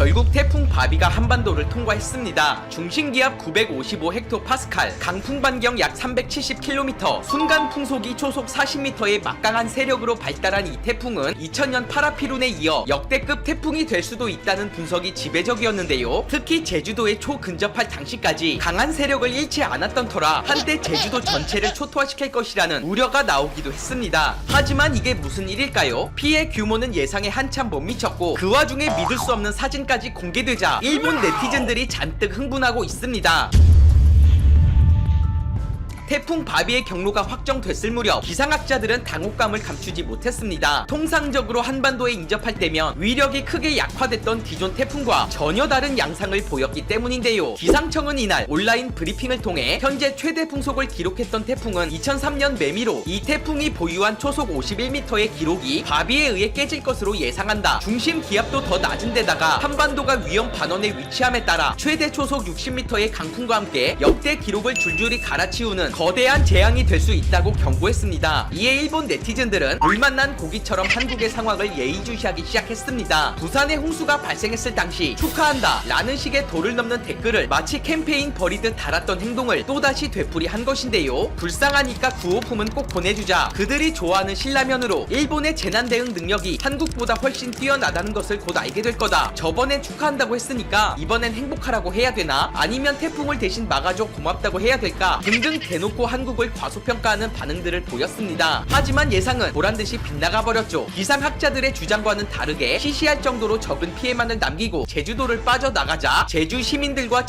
결국 태풍 바비가 한반도를 통과했습니다. 중심기압 955헥토파스칼, 강풍 반경 약 370km, 순간 풍속이 초속 40m의 막강한 세력으로 발달한 이 태풍은 2000년 파라피룬에 이어 역대급 태풍이 될 수도 있다는 분석이 지배적이었는데요. 특히 제주도에 초근접할 당시까지 강한 세력을 잃지 않았던 터라 한때 제주도 전체를 초토화시킬 것이라는 우려가 나오기도 했습니다. 하지만 이게 무슨 일일까요? 피해 규모는 예상에 한참 못 미쳤고 그 와중에 믿을 수 없는 사진까지 공개되자 일본 네티즌들이 잔뜩 흥분하고 있습니다. 태풍 바비의 경로가 확정됐을 무렵 기상학자들은 당혹감을 감추지 못했습니다. 통상적으로 한반도에 인접할 때면 위력이 크게 약화됐던 기존 태풍과 전혀 다른 양상을 보였기 때문인데요. 기상청은 이날 온라인 브리핑을 통해 현재 최대 풍속을 기록했던 태풍은 2003년 매미로 이 태풍이 보유한 초속 51m의 기록이 바비에 의해 깨질 것으로 예상한다. 중심 기압도 더 낮은 데다가 한반도가 위험 반원에 위치함에 따라 최대 초속 60m의 강풍과 함께 역대 기록을 줄줄이 갈아치우는 거대한 재앙이 될 수 있다고 경고했습니다. 이에 일본 네티즌들은 물 만난 고기처럼 한국의 상황을 예의주시하기 시작했습니다. 부산에 홍수가 발생했을 당시 축하한다 라는 식의 도를 넘는 댓글을 마치 캠페인 벌이듯 달았던 행동을 또다시 되풀이한 것인데요. 불쌍하니까 구호품은 꼭 보내주자. 그들이 좋아하는 신라면으로 일본의 재난 대응 능력이 한국보다 훨씬 뛰어나다는 것을 곧 알게 될 거다. 저번엔 축하한다고 했으니까 이번엔 행복하라고 해야 되나? 아니면 태풍을 대신 막아줘 고맙다고 해야 될까? 등등 대놓고 한국을 과소평가하는 반응들을 보였습니다. 하지만 예상은 보란듯이 빗나가 버렸죠. 기상학자들의 주장과는 다르게 시시할 정도로 적은 피해만을 남기고 제주도를 빠져나가자 제주 시민들과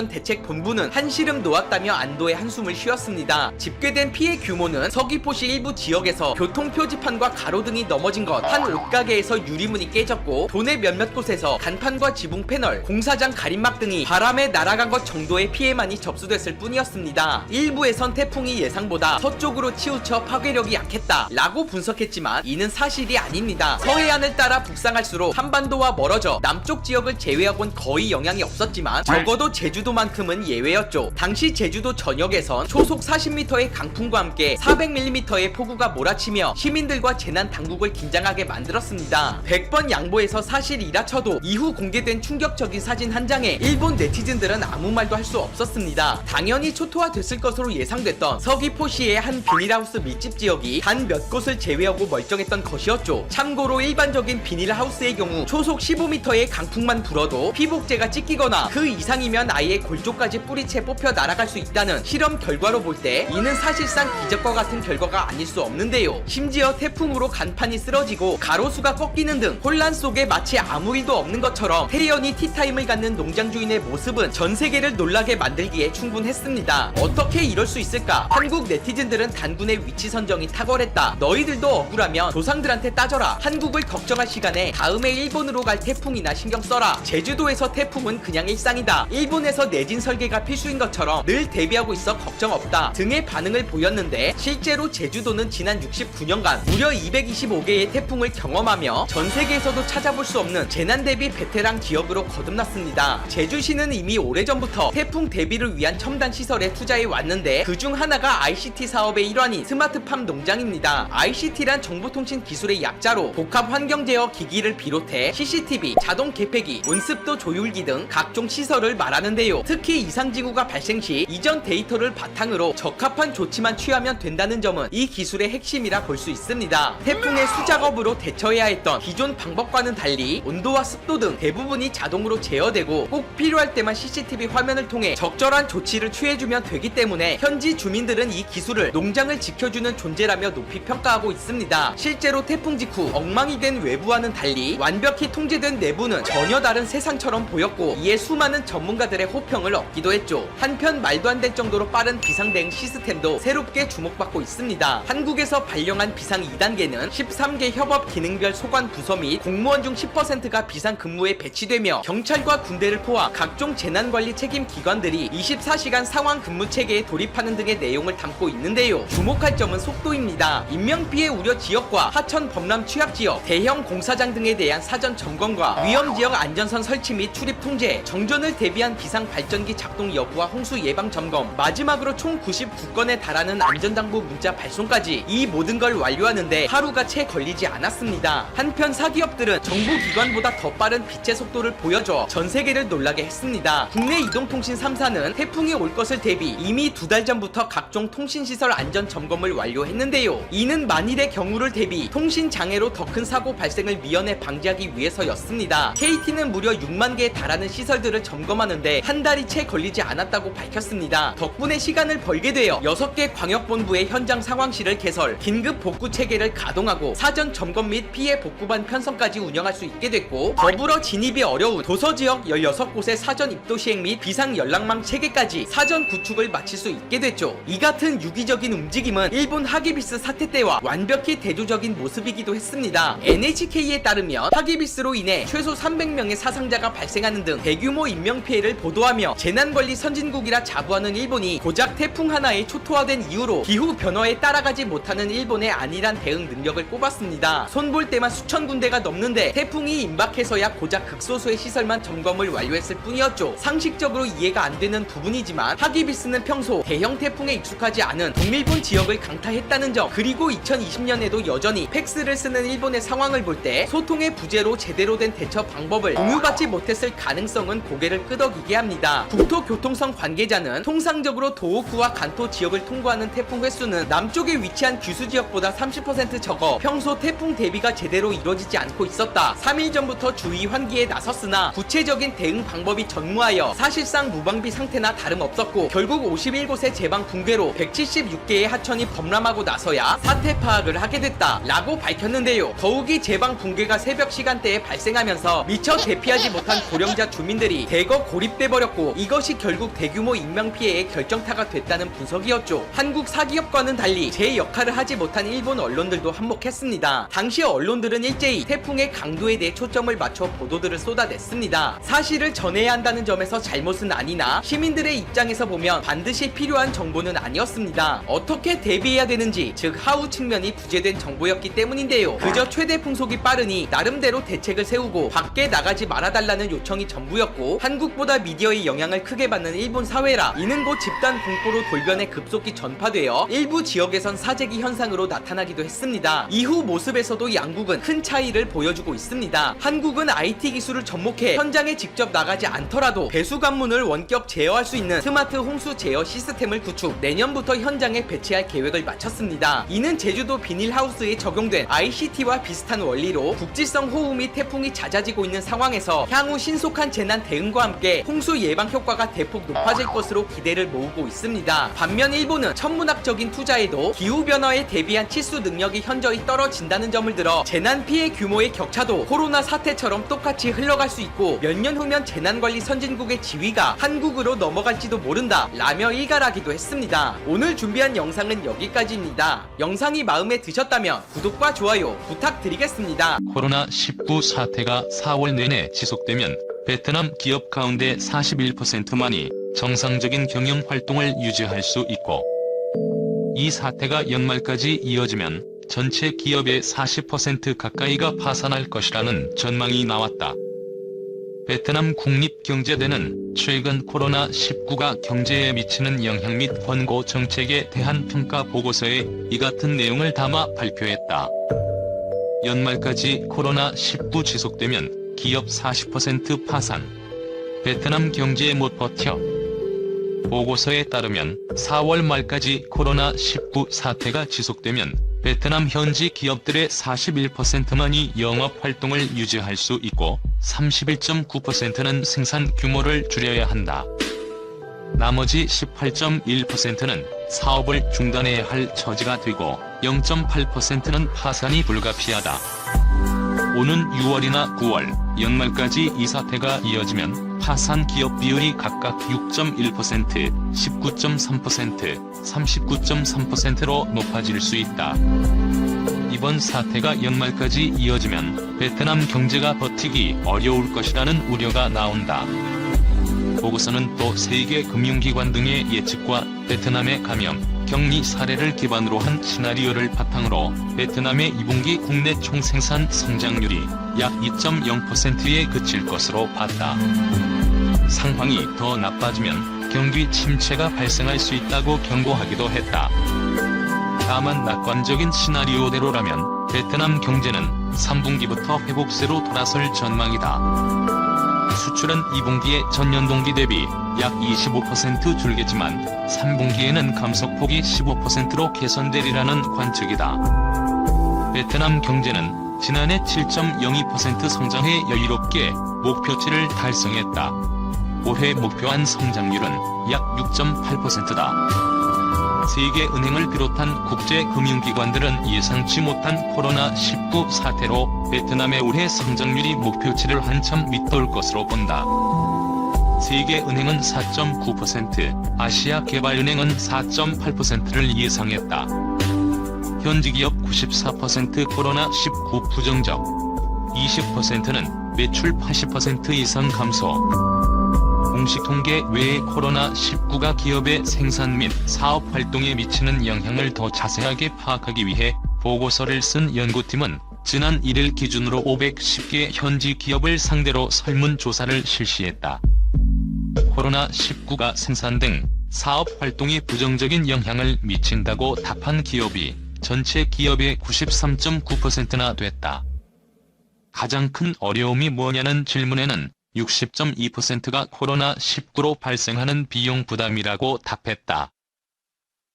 재난안전대책본부는 한시름 놓았다며 안도의 한숨을 쉬었습니다. 집계된 피해 규모는 서귀포시 일부 지역에서 교통표지판과 가로등이 넘어진 것, 한 옷가게에서 유리문이 깨졌고 도내 몇몇 곳에서 간판과 지붕 패널, 공사장 가림막 등이 바람에 날아간 것 정도의 피해만이 접수됐을 뿐이었습니다. 일부에선 태풍이 예상보다 서쪽으로 치우쳐 파괴력이 약했다 라고 분석했지만 이는 사실이 아닙니다. 서해안을 따라 북상할수록 한반도와 멀어져 남쪽 지역을 제외하곤 거의 영향이 없었지만 적어도 제주도만큼은 예외였죠. 당시 제주도 전역에선 초속 40m의 강풍과 함께 400mm의 폭우가 몰아치며 시민들과 재난당국을 긴장하게 만들었습니다. 100번 양보해서 사실이라 쳐도 이후 공개된 충격적인 사진 한 장에 일본 네티즌들은 아무 말도 할 수 없었습니다. 당연히 초토화됐을 것으로 예상됐던 서귀포시의 한 비닐하우스 밀집 지역이 단 몇 곳을 제외하고 멀쩡했던 것이었죠. 참고로 일반적인 비닐하우스의 경우 초속 15m의 강풍만 불어도 피복제가 찢기거나 그 이상이면 아예 골조까지 뿌리채 뽑혀 날아갈 수 있다는 실험 결과로 볼 때 이는 사실상 기적과 같은 결과가 아닐 수 없는데요. 심지어 태풍으로 간판이 쓰러지고 가로수가 꺾이는 등 혼란 속에 마치 아무 일도 없는 것처럼 태연히 티타임을 갖는 농장 주인의 모습은 전 세계를 놀라게 만들기에 충분했습니다. 어떻게 이럴 수 있을까? 한국 네티즌들은 단군의 위치 선정이 탁월했다. 너희들도 억울하면 조상들한테 따져라. 한국을 걱정할 시간에 다음에 일본으로 갈 태풍이나 신경 써라. 제주도에서 태풍은 그냥 일상이다. 일본에서 내진 설계가 필수인 것처럼 늘 대비하고 있어 걱정 없다 등의 반응을 보였는데 실제로 제주도는 지난 69년간 무려 225개의 태풍을 경험하며 전 세계에서도 찾아볼 수 없는 재난 대비 베테랑 지역으로 거듭났습니다. 제주시는 이미 오래전부터 태풍 대비를 위한 첨단 시설에 투자해 왔는데 그중 하나가 ICT 사업의 일환인 스마트팜 농장입니다. ICT란 정보통신 기술의 약자로 복합 환경 제어 기기를 비롯해 CCTV, 자동 개폐기, 온습도 조율기 등 각종 시설을 말하는데요. 특히 이상징후가 발생 시 이전 데이터를 바탕으로 적합한 조치만 취하면 된다는 점은 이 기술의 핵심이라 볼 수 있습니다. 태풍의 수작업으로 대처해야 했던 기존 방법과는 달리 온도와 습도 등 대부분이 자동으로 제어되고 꼭 필요할 때만 CCTV 화면을 통해 적절한 조치를 취해주면 되기 때문에 현지 주민들은 이 기술을 농장을 지켜주는 존재라며 높이 평가하고 있습니다. 실제로 태풍 직후 엉망이 된 외부와는 달리 완벽히 통제된 내부는 전혀 다른 세상처럼 보였고 이에 수많은 전문가들의 호평을 얻기도 했죠. 한편 말도 안 될 정도로 빠른 비상대응 시스템도 새롭게 주목받고 있습니다. 한국에서 발령한 비상 2단계는 13개 협업 기능별 소관 부서 및 공무원 중 10%가 비상 근무에 배치되며 경찰과 군대를 포함 각종 재난관리 책임 기관들이 24시간 상황 근무 체계에 돌입한 진입하는 등의 내용을 담고 있는데요. 주목할 점은 속도입니다. 인명피해 우려 지역과 하천 범람 취약 지역, 대형 공사장 등에 대한 사전 점검과 위험지역 안전선 설치 및 출입 통제, 정전을 대비한 비상 발전기 작동 여부와 홍수 예방 점검, 마지막으로 총 99건에 달하는 안전당부 문자 발송까지 이 모든 걸 완료하는데 하루가 채 걸리지 않았습니다. 한편 사기업들은 정부기관보다 더 빠른 빛의 속도를 보여줘 전 세계를 놀라게 했습니다. 국내 이동통신 3사는 태풍이 올 것을 대비 이미 2달 전부터 각종 통신시설 안전 점검을 완료했는데요. 이는 만일의 경우를 대비 통신 장애로 더 큰 사고 발생을 미연에 방지하기 위해서였습니다. KT는 무려 6만 개에 달하는 시설들을 점검하는데 한 달이 채 걸리지 않았다고 밝혔습니다. 덕분에 시간을 벌게 되어 6개 광역본부의 현장 상황실을 개설, 긴급 복구 체계를 가동하고 사전 점검 및 피해 복구반 편성까지 운영할 수 있게 됐고, 더불어 진입이 어려운 도서지역 16곳의 사전 입도 시행 및 비상 연락망 체계까지 사전 구축을 마칠 수 있게 됐죠. 이 같은 유기적인 움직임은 일본 하기비스 사태 때와 완벽히 대조적인 모습이기도 했습니다. NHK에 따르면 하기비스로 인해 최소 300명의 사상자가 발생하는 등 대규모 인명피해를 보도하며 재난관리 선진국이라 자부하는 일본이 고작 태풍 하나에 초토화된 이후로 기후 변화에 따라가지 못하는 일본의 안일한 대응 능력을 꼽았습니다. 손볼 때만 수천 군데가 넘는데 태풍이 임박해서야 고작 극소수의 시설만 점검을 완료했을 뿐이었죠. 상식적으로 이해가 안 되는 부분이지만 하기비스는 평소 대형 태풍에 익숙하지 않은 동일본 지역을 강타했다는 점, 그리고 2020년에도 여전히 팩스를 쓰는 일본의 상황을 볼 때 소통의 부재로 제대로 된 대처 방법을 공유받지 못했을 가능성은 고개를 끄덕이게 합니다. 국토교통성 관계자는 통상적으로 도호쿠와 간토 지역을 통과하는 태풍 횟수는 남쪽에 위치한 규수 지역보다 30% 적어 평소 태풍 대비가 제대로 이루어지지 않고 있었다. 3일 전부터 주의 환기에 나섰으나 구체적인 대응 방법이 전무하여 사실상 무방비 상태나 다름없었고, 결국 51곳의 제방 붕괴로 176개의 하천이 범람하고 나서야 사태 파악을 하게 됐다 라고 밝혔는데요. 더욱이 제방 붕괴가 새벽 시간대에 발생하면서 미처 대피하지 못한 고령자 주민들이 대거 고립돼 버렸고, 이것이 결국 대규모 인명피해의 결정타가 됐다는 분석이었죠. 한국 사기업과는 달리 제 역할을 하지 못한 일본 언론들도 한몫했습니다. 당시 언론들은 일제히 태풍의 강도에 대해 초점을 맞춰 보도들을 쏟아냈습니다. 사실을 전해야 한다는 점에서 잘못은 아니나 시민들의 입장에서 보면 반드시 필요한 정보는 아니었습니다. 어떻게 대비해야 되는지, 즉 하우 측면이 부재된 정보였기 때문인데요. 그저 최대 풍속이 빠르니 나름대로 대책을 세우고 밖에 나가지 말아달라는 요청이 전부였고, 한국보다 미디어의 영향을 크게 받는 일본 사회라 이는 곧 집단 공포로 돌변해 급속히 전파되어 일부 지역에선 사재기 현상으로 나타나기도 했습니다. 이후 모습에서도 양국은 큰 차이를 보여주고 있습니다. 한국은 IT 기술을 접목해 현장에 직접 나가지 않더라도 배수 관문을 원격 제어할 수 있는 스마트 홍수 제어 시스템을 구축, 내년부터 현장에 배치할 계획을 마쳤습니다. 이는 제주도 비닐하우스에 적용된 ICT와 비슷한 원리로 국지성 호우 및 태풍이 잦아지고 있는 상황에서 향후 신속한 재난 대응과 함께 홍수 예방 효과가 대폭 높아질 것으로 기대를 모으고 있습니다. 반면 일본은 천문학적인 투자에도 기후변화에 대비한 치수 능력이 현저히 떨어진다는 점을 들어 재난 피해 규모의 격차도 코로나 사태처럼 똑같이 흘러갈 수 있고, 몇 년 후면 재난관리 선진국의 지위가 한국으로 넘어갈지도 모른다 라며 일갈하기도 했습니다. 오늘 준비한 영상은 여기까지입니다. 영상이 마음에 드셨다면 구독과 좋아요 부탁드리겠습니다. 코로나19 사태가 4월 내내 지속되면 베트남 기업 가운데 41%만이 정상적인 경영 활동을 유지할 수 있고, 이 사태가 연말까지 이어지면 전체 기업의 40% 가까이가 파산할 것이라는 전망이 나왔다. 베트남 국립경제대는 최근 코로나19가 경제에 미치는 영향 및 권고 정책에 대한 평가 보고서에 이 같은 내용을 담아 발표했다. 연말까지 코로나19 지속되면 기업 40% 파산. 베트남 경제에 못 버텨. 보고서에 따르면 4월 말까지 코로나19 사태가 지속되면 베트남 현지 기업들의 41%만이 영업활동을 유지할 수 있고 31.9%는 생산 규모를 줄여야 한다. 나머지 18.1%는 사업을 중단해야 할 처지가 되고 0.8%는 파산이 불가피하다. 오는 6월이나 9월, 연말까지 이 사태가 이어지면 파산 기업 비율이 각각 6.1%, 19.3%, 39.3%로 높아질 수 있다. 이번 사태가 연말까지 이어지면 베트남 경제가 버티기 어려울 것이라는 우려가 나온다. 보고서는 또 세계 금융기관 등의 예측과 베트남의 감염, 격리 사례를 기반으로 한 시나리오를 바탕으로 베트남의 2분기 국내 총생산 성장률이 약 2.0%에 그칠 것으로 봤다. 상황이 더 나빠지면 경기 침체가 발생할 수 있다고 경고하기도 했다. 다만 낙관적인 시나리오대로라면 베트남 경제는 3분기부터 회복세로 돌아설 전망이다. 수출은 2분기에 전년 동기 대비 약 25% 줄겠지만 3분기에는 감소폭이 15%로 개선되리라는 관측이다. 베트남 경제는 지난해 7.02% 성장해 여유롭게 목표치를 달성했다. 올해 목표한 성장률은 약 6.8%다. 세계은행을 비롯한 국제금융기관들은 예상치 못한 코로나19 사태로 베트남의 올해 성장률이 목표치를 한참 밑돌 것으로 본다. 세계은행은 4.9%, 아시아개발은행은 4.8%를 예상했다. 현지기업 94% 코로나19 부정적, 20%는 매출 80% 이상 감소. 공식 통계 외에 코로나19가 기업의 생산 및 사업 활동에 미치는 영향을 더 자세하게 파악하기 위해 보고서를 쓴 연구팀은 지난 1일 기준으로 510개 현지 기업을 상대로 설문조사를 실시했다. 코로나19가 생산 등 사업 활동에 부정적인 영향을 미친다고 답한 기업이 전체 기업의 93.9%나 됐다. 가장 큰 어려움이 뭐냐는 질문에는 60.2%가 코로나19로 발생하는 비용 부담이라고 답했다.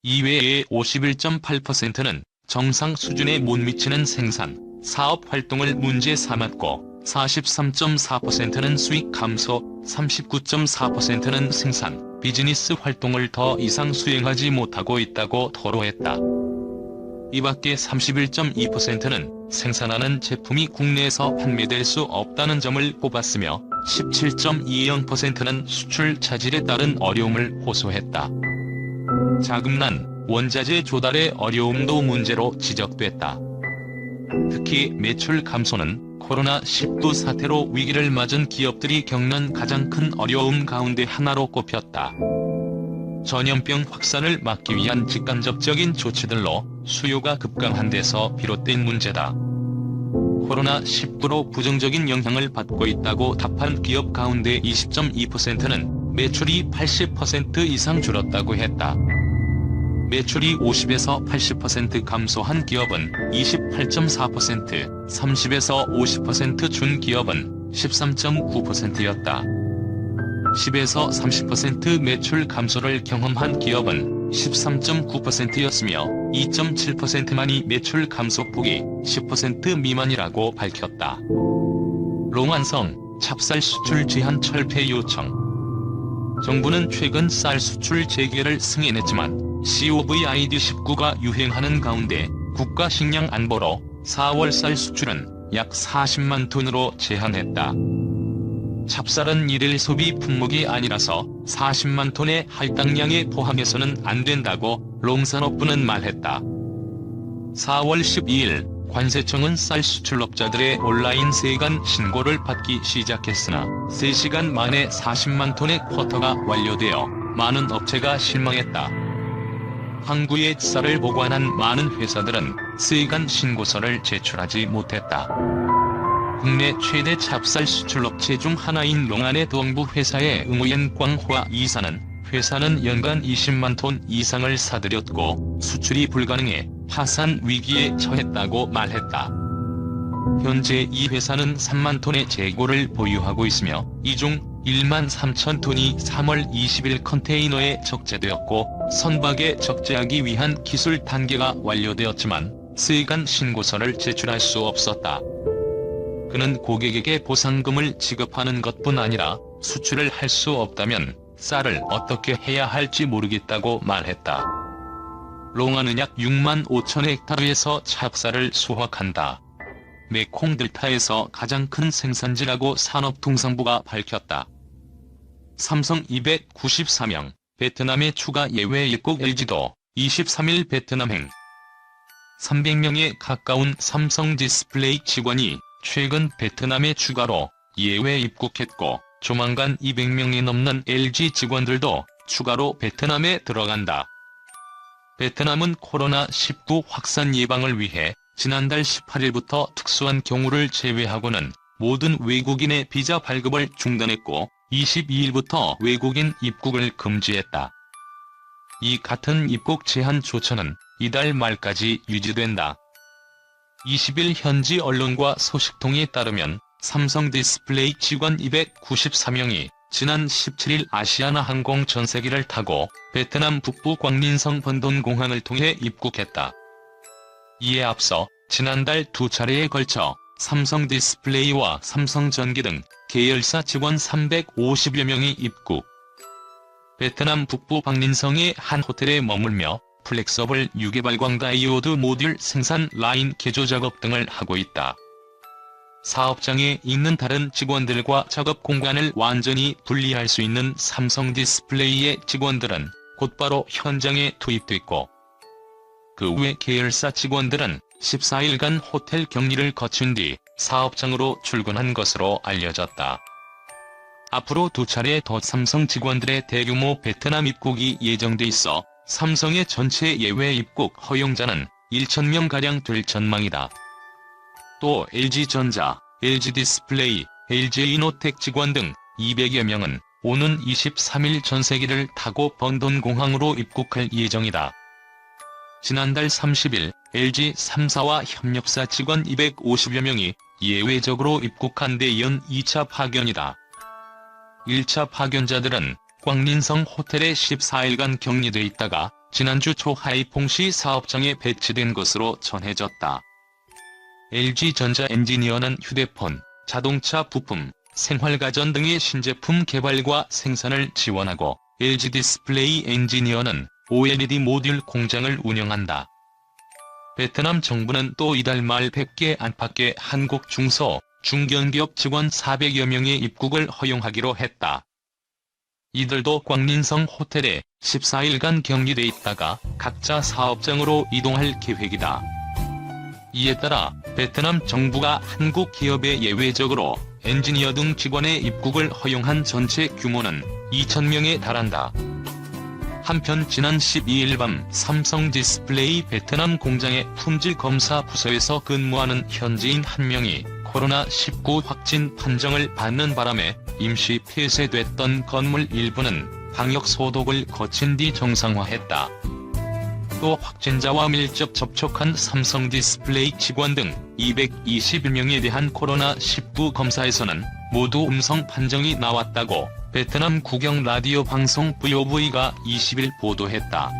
이외에 51.8%는 정상 수준에 못 미치는 생산, 사업 활동을 문제 삼았고 43.4%는 수익 감소, 39.4%는 생산, 비즈니스 활동을 더 이상 수행하지 못하고 있다고 토로했다. 이밖에 31.2%는 생산하는 제품이 국내에서 판매될 수 없다는 점을 꼽았으며 17.20%는 수출 차질에 따른 어려움을 호소했다. 자금난, 원자재 조달의 어려움도 문제로 지적됐다. 특히 매출 감소는 코로나19 사태로 위기를 맞은 기업들이 겪는 가장 큰 어려움 가운데 하나로 꼽혔다. 전염병 확산을 막기 위한 직간접적인 조치들로 수요가 급감한 데서 비롯된 문제다. 코로나19로 부정적인 영향을 받고 있다고 답한 기업 가운데 20.2%는 매출이 80% 이상 줄었다고 했다. 매출이 50에서 80% 감소한 기업은 28.4%, 30에서 50% 준 기업은 13.9%였다. 10에서 30% 매출 감소를 경험한 기업은 13.9%였으며 2.7%만이 매출 감소폭이 10% 미만이라고 밝혔다. 롱안성, 찹쌀 수출 제한 철폐 요청. 정부는 최근 쌀 수출 재개를 승인했지만 COVID-19가 유행하는 가운데 국가식량안보로 4월 쌀 수출은 약 40만 톤으로 제한했다. 찹쌀은 일일 소비 품목이 아니라서 40만 톤의 할당량에 포함해서는 안 된다고 농산업부는 말했다. 4월 12일 관세청은 쌀 수출업자들의 온라인 세간 신고를 받기 시작했으나 3시간 만에 40만 톤의 쿼터가 완료되어 많은 업체가 실망했다. 항구에 쌀을 보관한 많은 회사들은 세간 신고서를 제출하지 못했다. 국내 최대 찹쌀 수출업체 중 하나인 롱안의 동부 회사의 응우연 광화 이사는 회사는 연간 20만 톤 이상을 사들였고 수출이 불가능해 파산 위기에 처했다고 말했다. 현재 이 회사는 3만 톤의 재고를 보유하고 있으며 이 중 1만 3천 톤이 3월 20일 컨테이너에 적재되었고 선박에 적재하기 위한 기술 단계가 완료되었지만 세간 신고서를 제출할 수 없었다. 그는 고객에게 보상금을 지급하는 것뿐 아니라 수출을 할 수 없다면 쌀을 어떻게 해야 할지 모르겠다고 말했다. 롱안은 약 6만 5천 헥타르에서 찹쌀을 수확한다. 메콩 델타에서 가장 큰 생산지라고 산업통상부가 밝혔다. 삼성 294명, 베트남에 추가 예외 입국 LG도 23일 베트남행 300명에 가까운 삼성 디스플레이 직원이 최근 베트남에 추가로 예외 입국했고 조만간 200명이 넘는 LG 직원들도 추가로 베트남에 들어간다. 베트남은 코로나19 확산 예방을 위해 지난달 18일부터 특수한 경우를 제외하고는 모든 외국인의 비자 발급을 중단했고 22일부터 외국인 입국을 금지했다. 이 같은 입국 제한 조처는 이달 말까지 유지된다. 20일 현지 언론과 소식통에 따르면 삼성 디스플레이 직원 294명이 지난 17일 아시아나항공 전세기를 타고 베트남 북부 광린성 번돈공항을 통해 입국했다. 이에 앞서 지난달 두 차례에 걸쳐 삼성 디스플레이와 삼성전기 등 계열사 직원 350여 명이 입국. 베트남 북부 광린성의 한 호텔에 머물며 플렉서블 유개발광 다이오드 모듈 생산 라인 개조 작업 등을 하고 있다. 사업장에 있는 다른 직원들과 작업 공간을 완전히 분리할 수 있는 삼성 디스플레이의 직원들은 곧바로 현장에 투입됐고, 그 외 계열사 직원들은 14일간 호텔 격리를 거친 뒤 사업장으로 출근한 것으로 알려졌다. 앞으로 두 차례 더 삼성 직원들의 대규모 베트남 입국이 예정돼 있어 삼성의 전체 예외 입국 허용자는 1,000명가량 될 전망이다. 또 LG전자, LG디스플레이, LG이노텍 직원 등 200여 명은 오는 23일 전세기를 타고 번돈공항으로 입국할 예정이다. 지난달 30일 LG 3사와 협력사 직원 250여 명이 예외적으로 입국한 데 이은 2차 파견이다. 1차 파견자들은 광린성 호텔에 14일간 격리돼 있다가 지난주 초 하이퐁시 사업장에 배치된 것으로 전해졌다. LG전자 엔지니어는 휴대폰, 자동차 부품, 생활가전 등의 신제품 개발과 생산을 지원하고 LG디스플레이 엔지니어는 OLED 모듈 공장을 운영한다. 베트남 정부는 또 이달 말 100개 안팎의 한국 중소, 중견기업 직원 400여 명의 입국을 허용하기로 했다. 이들도 광린성 호텔에 14일간 격리돼 있다가 각자 사업장으로 이동할 계획이다. 이에 따라 베트남 정부가 한국 기업에 예외적으로 엔지니어 등 직원의 입국을 허용한 전체 규모는 2,000명에 달한다. 한편 지난 12일 밤 삼성 디스플레이 베트남 공장의 품질 검사 부서에서 근무하는 현지인 한 명이 코로나19 확진 판정을 받는 바람에 임시 폐쇄됐던 건물 일부는 방역 소독을 거친 뒤 정상화했다. 또 확진자와 밀접 접촉한 삼성 디스플레이 직원 등 221명에 대한 코로나19 검사에서는 모두 음성 판정이 나왔다고 베트남 국영 라디오 방송 VOV가 20일 보도했다.